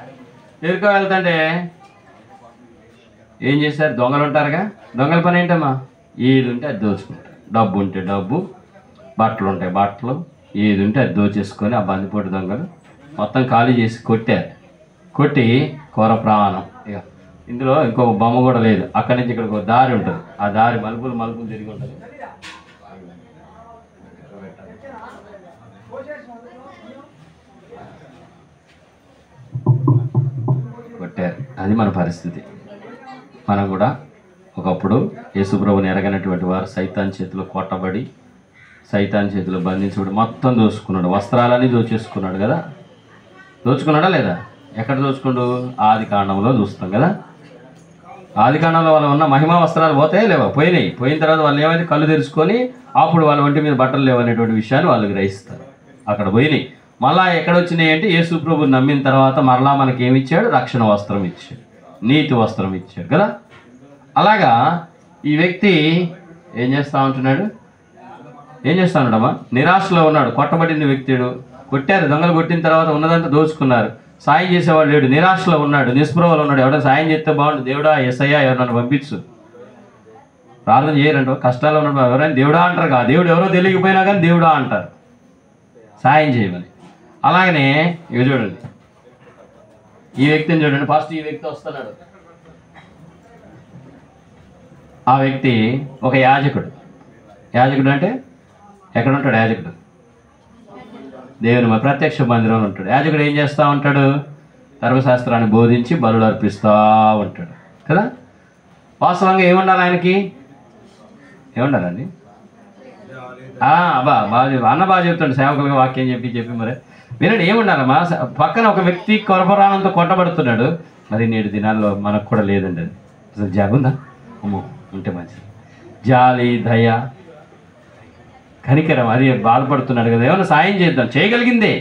ఎరికో వెళ్తుంటే ఏం చేశారు? దొంగలు ఉంటారుగా. దొంగల పని ఏంటమ్మా? ఏది ఉంటే అది దోచుకుంటారు. డబ్బు ఉంటే డబ్బు, బట్టలు ఉంటాయి బట్టలు, ఏది ఉంటే అది దోచేసుకొని ఆ బందిపోటు దొంగలు మొత్తం ఖాళీ చేసి కొట్టి కూర ప్రాణం. ఇక ఇందులో ఇంకొక బొమ్మ కూడా లేదు. అక్కడి నుంచి ఇక్కడికి ఒక దారి ఉంటుంది. ఆ దారి మలుపులు తిరిగి ఉంటుంది. కొట్టారు. అది మన పరిస్థితి. మనం కూడా ఒకప్పుడు యేసుప్రభుని ఎరగనటువంటి వారు సైతాన్ చేతిలో కొట్టబడి సైతాన్ చేతిలో బంధించబడి మొత్తం దోచుకున్నాడు. వస్త్రాలని దోచేసుకున్నాడు కదా. దోచుకున్నాడా లేదా? ఎక్కడ దోచుకుండు? ఆది కాండంలో చూస్తాం కదా. ఆది కాండంలో వాళ్ళు ఉన్న మహిమా వస్త్రాలు పోతాయి లేవా? పోయినాయి. పోయిన తర్వాత వాళ్ళు ఏమైంది? కళ్ళు తెరుచుకొని అప్పుడు వాళ్ళ ఒంటి మీద బట్టలు లేవనేటువంటి విషయాన్ని వాళ్ళు గ్రహిస్తారు. అక్కడ పోయినాయి. మళ్ళా ఎక్కడ వచ్చినాయి అంటే యేసుప్రభుని నమ్మిన తర్వాత మరలా మనకి ఏమి ఇచ్చాడు? రక్షణ వస్త్రం ఇచ్చాడు, నీతి వస్త్రం ఇచ్చాడు కదా. అలాగా ఈ వ్యక్తి ఏం చేస్తూ ఉంటున్నాడు? నిరాశలో ఉన్నాడు. కొట్టబడిన వ్యక్తుడు. కొట్టారు, దొంగలు కొట్టిన తర్వాత ఉన్నదంతా దోచుకున్నారు. సాయం చేసేవాడు లేడు. నిరాశలో ఉన్నాడు, నిస్పృహలో ఉన్నాడు. ఎవరైనా సాయం చేస్తే బాగుండు. దేవుడా, యేసయ్యా ఎవరైనా పంపించు. ప్రార్థన చేయరంట. కష్టాల్లో ఉన్నాడు. ఎవరైనా దేవుడా అంటారు. దేవుడు ఎవరో తెలియకపోయినా కానీ దేవుడా అంటారు సాయం చేయమని. అలాగనే ఇవి చూడండి, ఈ వ్యక్తిని చూడండి. ఫస్ట్ ఈ వ్యక్తి వస్తున్నాడు. ఆ వ్యక్తి ఒక యాజకుడు. యాజకుడు అంటే ఎక్కడ ఉంటాడు? యాజకుడు దేవుని ప్రత్యక్ష మందిరంలో ఉంటాడు. యాజకుడు ఏం చేస్తూ ఉంటాడు? ధర్మశాస్త్రాన్ని బోధించి బలులు అర్పిస్తూ ఉంటాడు కదా. వాస్తవంగా ఏముండాలి ఆయనకి? ఏముండాలండి? బాగా చెప్తాడు. సేవకులుగా వాక్యం చెప్పి మరి వినండి. ఏముండాలమ్మా? పక్కన ఒక వ్యక్తి కొరపరానంతో కొట్టబడుతున్నాడు. మరి నేటి దినాల్లో మనకు కూడా లేదండి అది. అసలు జాగుందా? అమ్మో, ఉంటే మంచిది. జాలి, దయ, కనికరం. అది బాధపడుతున్నాడు కదా, ఏమన్నా సాయం చేద్దాం. చేయగలిగిందే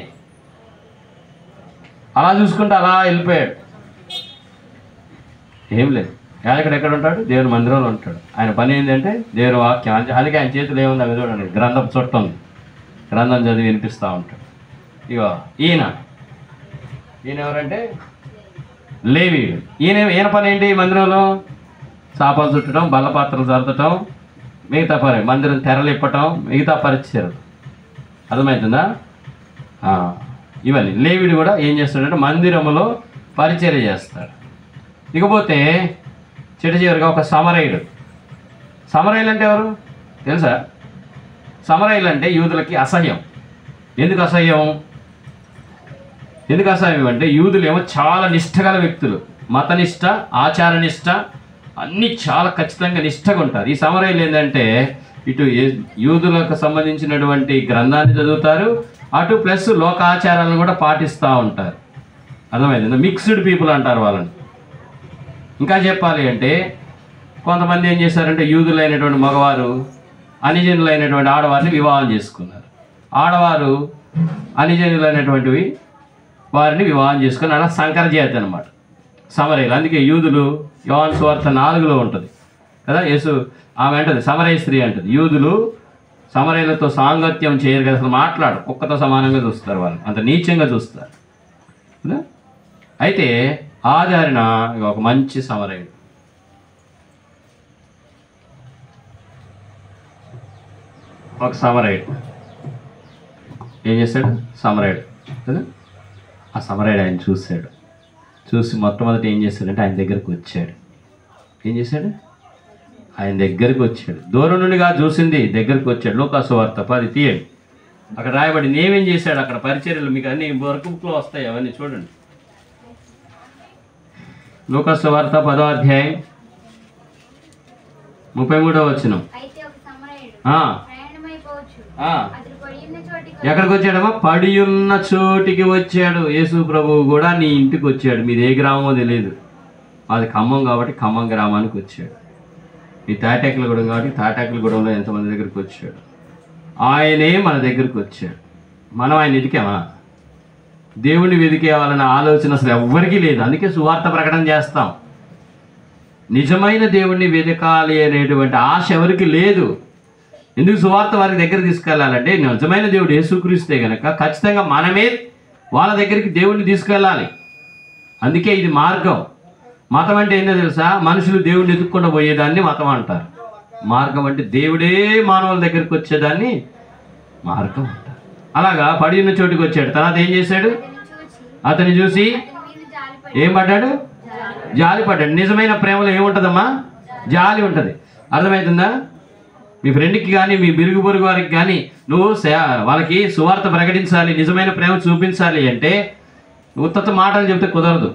అలా చూసుకుంటే అలా వెళ్ళిపోయాడు. ఏం లేదు. యాజకుడు ఎక్కడ ఉంటాడు? దేవుని మందిరంలో ఉంటాడు. ఆయన పని ఏంటంటే దేవుని వాక్యం. అందుకే ఆయన చేతులు ఏముంది అవి చూడండి. గ్రంథం చుట్టం ఉంది. గ్రంథం చదివి వినిపిస్తూ ఉంటాడు. ఇగో ఈయన ఎవరంటే లేవీయుడు. ఈయన పని ఏంటి? మందిరంలో చాపలు చుట్టడం, బల్లపాత్రలు సర్దటం, మిగతా పని, మందిరం తెరలు ఇప్పటం, మిగతా పరిచయం. అర్థమవుతుందా? ఇవన్నీ. లేవీయుడు కూడా ఏం చేస్తాడంటే మందిరంలో పరిచర్య చేస్తాడు. ఇకపోతే చివరిగా ఒక సమరయుడు. సమరయులు అంటే ఎవరు తెలుసా? సమరయులు అంటే యూదులకి అసహ్యం. ఎందుకు అసహ్యం అంటే యూదులేమో చాలా నిష్ఠగల వ్యక్తులు. మతనిష్ట, ఆచారనిష్ట, అన్నీ చాలా ఖచ్చితంగా నిష్ఠగా ఉంటారు. ఈ సమరయులు ఏంటంటే ఇటు యూదులకు సంబంధించినటువంటి గ్రంథాన్ని చదువుతారు, అటు ప్లస్ లోకాచారాలను కూడా పాటిస్తూ ఉంటారు. అర్థమైంది? మిక్స్డ్ పీపుల్ అంటారు వాళ్ళని. ఇంకా చెప్పాలి అంటే కొంతమంది ఏం చేశారంటే యూదులైనటువంటి మగవారు అనిజనులైనటువంటి ఆడవారిని వివాహం చేసుకున్నారు. ఆడవారు అనిజనులైనటువంటివి వారిని వివాహం చేసుకుని అలా సంకర జాతి అనమాట సమరయులు. అందుకే యూదులు యోహాను సువార్త 4లో ఉంటుంది కదా. యేసు ఆమె అంటది, సమరయ స్త్రీ అంటది, యూదులు సమరయులతో సాంగత్యం చేయరు కదా, అసలు మాట్లాడు, కుక్కతో సమానంగా చూస్తారు, వాళ్ళు అంత నీచంగా చూస్తారు కదా. అయితే ఆధారిన ఒక మంచి సమరయుడు. ఒక సమరయుడు ఏం చేశాడు? సమరయుడు కదా. ఆ సమరయుడు ఆయన చూసి మొట్టమొదటి ఏం చేశాడంటే ఆయన దగ్గరకు వచ్చాడు. ఏం చేశాడు? ఆయన దగ్గరికి వచ్చాడు. దూరం నుండిగా చూసింది, దగ్గరికి వచ్చాడు. లూకాసు వార్త 10 తీయండి. అక్కడ రాయబడి నేమేం చేశాడు అక్కడ పరిచర్యలు. మీకు అన్ని వర్క్ బుక్లో వస్తాయి, అవన్నీ చూడండి. లూకాసు వార్త 10వ అధ్యాయం 33వ వచనం. ఎక్కడికి వచ్చాడమ్మా? పడి ఉన్న చోటికి వచ్చాడు. యేసు ప్రభువు కూడా నీ ఇంటికి వచ్చాడు. మీది ఏ గ్రామమో తెలియదు, మాది ఖమ్మం కాబట్టి ఖమ్మం గ్రామానికి వచ్చాడు. ఈ తాటాకులగూడెం కాబట్టి తాటాకులగూడెంలో ఎంతమంది దగ్గరికి వచ్చాడు. ఆయనే మన దగ్గరికి వచ్చాడు. మనం ఆయన ఎదికామా? దేవుణ్ణి వెతికేయాలన్న ఆలోచన అసలు ఎవ్వరికీ లేదు. అందుకే సువార్త ప్రకటన చేస్తాం. నిజమైన దేవుణ్ణి వెతకాలి అనేటువంటి ఆశ ఎవరికి లేదు. ఎందుకు సువార్త వారి దగ్గర తీసుకెళ్ళాలంటే నిజమైన దేవుడు యేసుక్రీస్తే కనుక ఖచ్చితంగా మనమే వాళ్ళ దగ్గరికి దేవుణ్ణి తీసుకెళ్ళాలి. అందుకే ఇది మార్గం. మతం అంటే ఏంటో తెలుసా? మనుషులు దేవుడిని ఎదుక్కుండా పోయేదాన్ని మతం అంటారు. మార్గం అంటే దేవుడే మానవుల దగ్గరికి వచ్చేదాన్ని మార్గం అంటారు. అలాగా పడి ఉన్న చోటుకి వచ్చాడు. తర్వాత ఏం చేశాడు? అతన్ని చూసి ఏం పడ్డాడు? జాలి పడ్డాడు. నిజమైన ప్రేమలో ఏముంటుందమ్మా? జాలి ఉంటుంది. అర్థమవుతుందా? మీ ఫ్రెండ్కి కానీ మీ బిరుగు పొరుగు వారికి కానీ నువ్వు వాళ్ళకి సువార్త ప్రకటించాలి, నిజమైన ప్రేమ చూపించాలి అంటే ఉత్తత మాటలు చెప్తే కుదరదు.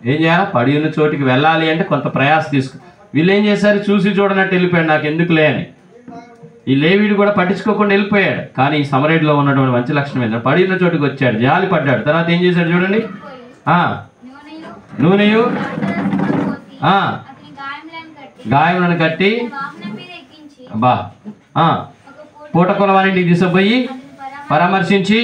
ఏం చేయాలి? పడి ఉన్న చోటికి వెళ్ళాలి అంటే కొంత ప్రయాస తీసుకు. వీళ్ళు ఏం చేశారు? చూసి చూడనట్టు వెళ్ళిపోయాడు, నాకు ఎందుకులే అని. ఈ లేవీడు కూడా పట్టించుకోకుండా వెళ్ళిపోయాడు. కానీ ఈ సమరేడ్లో ఉన్నటువంటి మంచి లక్షణం ఏంటంటే పడి ఉన్న చోటుకి వచ్చాడు, జాలి పడ్డాడు. తర్వాత ఏం చేశాడు చూడండి. నూనెయు గాయములను కట్టి బా పూటకొల వారిని తీసుకుపోయి పరామర్శించి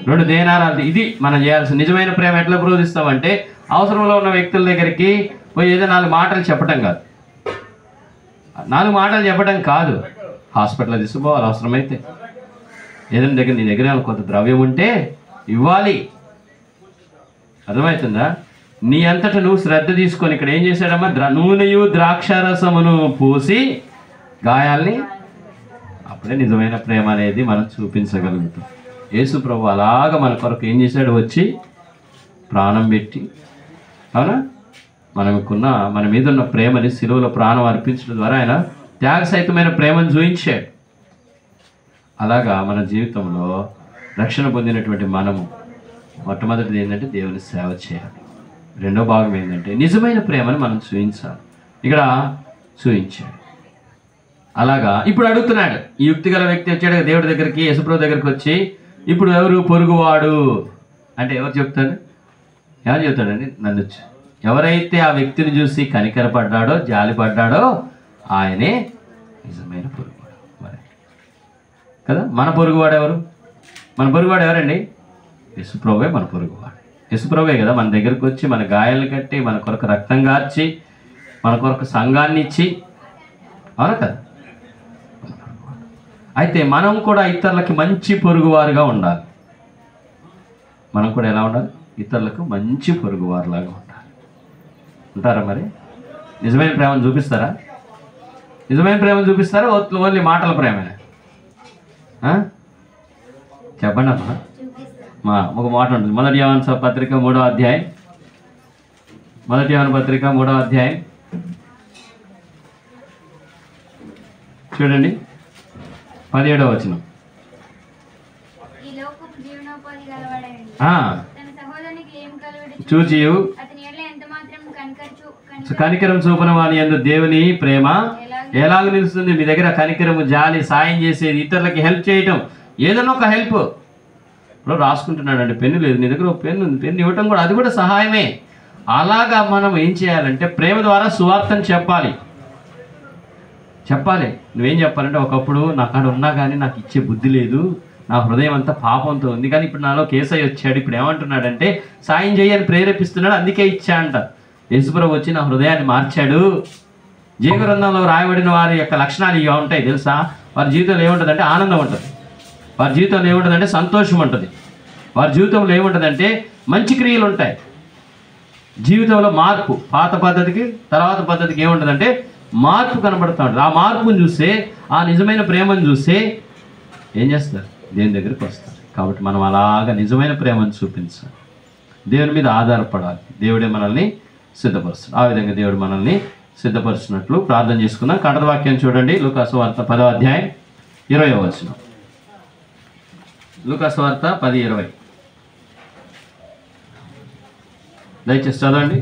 2 దేనారాలు. ఇది మనం చేయాల్సిన నిజమైన ప్రేమ. ఎట్లా బోధిస్తామంటే అవసరంలో ఉన్న వ్యక్తుల దగ్గరికి పోయి ఏదో 4 మాటలు చెప్పడం కాదు. 4 మాటలు చెప్పడం కాదు. హాస్పిటల్లో తీసుకుపోవాలి అవసరమైతే. ఏదైనా నీ దగ్గర కొంత ద్రవ్యం ఉంటే ఇవ్వాలి. అర్థమవుతుందా? నీ అంతటా నువ్వు శ్రద్ధ తీసుకొని ఇక్కడ ఏం చేశాడమ్మా? నూనెయు ద్రాక్షారసమును పూసి గాయాల్ని. అప్పుడే నిజమైన ప్రేమ అనేది మనం చూపించగలుగుతాం. యేసు ప్రభు అలాగ మన కొరకు ఏం చేశాడు? వచ్చి ప్రాణం పెట్టి, అవునా, మన మీద ఉన్న ప్రేమని శిలువలో ప్రాణం అర్పించడం ద్వారా ఆయన త్యాగసహితమైన ప్రేమను చూపించాడు. అలాగా మన జీవితంలో రక్షణ పొందినటువంటి మనము మొట్టమొదటిది ఏంటంటే దేవుని సేవ చేయాలి. రెండో భాగం ఏంటంటే నిజమైన ప్రేమను మనం చూపించాలి. ఇక్కడ చూపించాడు. అలాగా ఇప్పుడు అడుగుతున్నాడు. ఈ యుక్తి గల వ్యక్తి వచ్చాడు దేవుడి దగ్గరికి, యేసుప్రభు దగ్గరికి వచ్చి, ఇప్పుడు ఎవరు పొరుగువాడు అంటే ఎవరు చెప్తాడు? ఎవరు చెప్తాడండి? నన్ను. ఎవరైతే ఆ వ్యక్తిని చూసి కనికరపడ్డాడో, జాలిపడ్డాడో ఆయనే నిజమైన పొరుగువాడు. మరి కదా, మన పొరుగువాడు ఎవరు? మన పొరుగువాడు ఎవరండి? యేసుప్రభువే మన పొరుగువాడు. యేసుప్రభువే కదా మన దగ్గరకు వచ్చి మన గాయాలను కట్టి మన కొరకు రక్తం గార్చి మన కొరకు సంఘాన్ని ఇచ్చి, అవునా కదా? అయితే మనం కూడా ఇతరులకి మంచి పొరుగువారుగా ఉండాలి. మనం కూడా ఎలా ఉండాలి? ఇతరులకు మంచి పొరుగువారులాగా ఉండాలి. ఉంటారా మరి? నిజమైన ప్రేమను చూపిస్తారా? నిజమైన ప్రేమను చూపిస్తారా? ఓన్లీ మాటల ప్రేమనే? చెప్పండి అమ్మా. ఒక మాట ఉంటుంది. మొదటి యోహాను పత్రిక 3వ అధ్యాయం. మొదటి యోహాను పత్రిక 3వ అధ్యాయం చూడండి, 17వ వచనం. చూచియు కనికరం చూపన వాని యందు దేవుని ప్రేమ ఎలాగ నిలుస్తుంది? మీ దగ్గర కనికరము, జాలి, సాయం చేసేది, ఇతరులకి హెల్ప్ చేయటం, ఏదైనా ఒక హెల్ప్. ఇప్పుడు రాసుకుంటున్నాడు అంటే పెన్ను లేదు, నీ దగ్గర ఒక పెన్ను ఉంది, పెన్ను ఇవ్వటం కూడా అది కూడా సహాయమే. అలాగా మనం ఏం చేయాలంటే ప్రేమ ద్వారా సువార్తను చెప్పాలి. నువ్వేం చెప్పాలంటే, ఒకప్పుడు నా కాడ ఉన్నా కానీ నాకు ఇచ్చే బుద్ధి లేదు, నా హృదయం అంతా పాపంతో ఉంది, కానీ ఇప్పుడు నాలో కేసై వచ్చాడు, ఇప్పుడు ఏమంటున్నాడంటే సాయం చేయని ప్రేరేపిస్తున్నాడు, అందుకే ఇచ్చా అంట. యేసుప్రభు వచ్చి నా హృదయాన్ని మార్చాడు. జీవగ్రంథంలో రాయబడిన వారి యొక్క లక్షణాలు ఇవి ఉంటాయి తెలుసా? వారి జీవితంలో ఏముంటుందంటే ఆనందం ఉంటుంది, వారి జీవితంలో ఏముంటుందంటే సంతోషం ఉంటుంది, వారి జీవితంలో ఏముంటుందంటే మంచి క్రియలు ఉంటాయి. జీవితంలో మార్పు, పాత పద్ధతికి తర్వాత పద్ధతికి ఏముంటుందంటే మార్పు కనబడుతూ ఉంటుంది. ఆ మార్పును చూస్తే, ఆ నిజమైన ప్రేమను చూస్తే ఏం చేస్తారు? దేవుని దగ్గరికి వస్తారు. కాబట్టి మనం అలాగా నిజమైన ప్రేమను చూపించాలి, దేవుని మీద ఆధారపడాలి. దేవుడే మనల్ని సిద్ధపరుస్తాడు. ఆ విధంగా దేవుడు మనల్ని సిద్ధపరుస్తున్నట్లు ప్రార్థన చేసుకుందాం. కంఠత వాక్యం చూడండి, లూకా సువార్త 10వ అధ్యాయం 20వ వచనం. లూకా సువార్త 10:20 దయచేసి చదవండి.